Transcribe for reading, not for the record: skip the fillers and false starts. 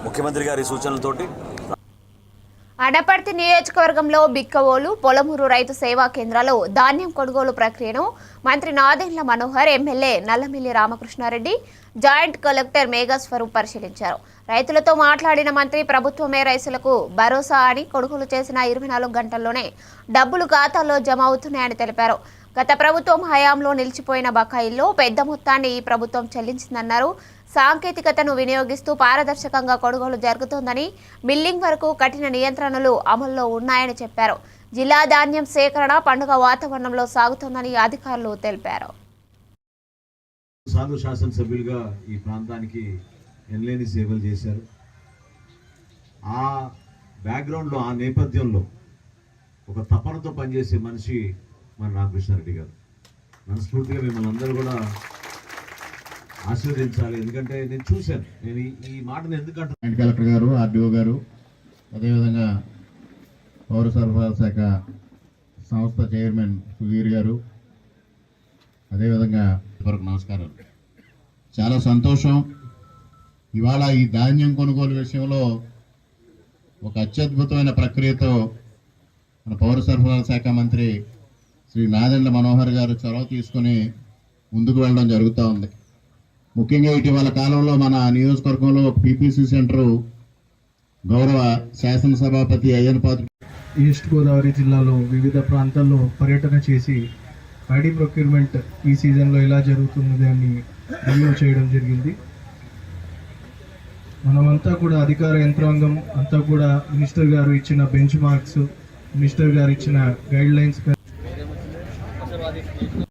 ముఖ్యమంత్రి గారి సూచనలతోటి అనపర్తి నియోజకవర్గంలో బిక్కవోలు పొలమూరు రైతు సేవా కేంద్రాల్లో ధాన్యం కొనుగోలు ప్రక్రియను మంత్రి Nadendla Manohar, MLA Nallamilli Ramakrishna Reddy, joint collector Meghaswaroop పరిశీలించారు. రైతులతో మాట్లాడిన మంత్రి ప్రభుత్వమే రైతులకు భరోసా అని కొనుగోలు చేసిన 24 గంటల్లోనే డబ్బులు ఖాతాల్లో జమ అవుతున్నాయని తెలిపారు. గత ప్రభుత్వం హయాంలో నిలిచిపోయిన బకాయిల్లో పెద్ద మొత్తాన్ని ఈ ప్రభుత్వం చెల్లించిందన్నారు. సాంకేతికతను వినియోగిస్తూ పారదర్శకంగా కొనుగోలు జరుగుతోందని, మిల్లింగ్ వరకు కఠిన నియంత్రణలు అమల్లో ఉన్నాయని చెప్పారు. జిల్లా ధాన్యం సేకరణ పండుగ వాతావరణంలో సాగుతోందని అధికారులు తెలిపారు. సాధు శాసనసభ్యులుగా ఈ ప్రాంతానికి ఎనలేని సేవలు చేశారు. ఆ బ్యాక్గ్రౌండ్లో, ఆ నేపథ్యంలో ఒక తపనతో పనిచేసే మనిషి మన రామకృష్ణారెడ్డి గారు. మనస్ఫూర్తిగా మిమ్మల్ని అందరూ కూడా ఆశీర్వదించాలి. ఎందుకంటే నేను చూశాను, నేను ఈ మాటను ఎందుకంటే జాయింట్ కలెక్టర్ గారు, ఆర్డీఓ గారు, అదేవిధంగా పౌర సరఫరాల శాఖ సంస్థ చైర్మన్ సుధీర్ గారు, అదేవిధంగా వరకు నమస్కారం. చాలా సంతోషం. ఇవాళ ఈ ధాన్యం కొనుగోలు విషయంలో ఒక అత్యద్భుతమైన ప్రక్రియతో మన పౌర సరఫరాల శాఖ మంత్రి శ్రీ నాదెండ్ల మనోహర్ గారు చొరవ తీసుకుని ముందుకు వెళ్ళడం జరుగుతూ ఉంది. ముఖ్యంగా ఇటీవల కాలంలో మన నియోజకవర్గంలో పీపీసీ సెంటరు గౌరవ శాసనసభాపతి అయ్యనపాత్ర ఈస్ట్ గోదావరి జిల్లాలో వివిధ ప్రాంతాల్లో పర్యటన చేసి ప్యాడీ ప్రొక్యూర్మెంట్ ఈ సీజన్లో ఎలా జరుగుతున్నది అని రివ్యూ చేయడం జరిగింది. మనమంతా కూడా అధికార యంత్రాంగం అంతా కూడా మినిస్టర్ గారు ఇచ్చిన బెంచ్ మార్క్స్, మినిస్టర్ గారు ఇచ్చిన గైడ్ లైన్స్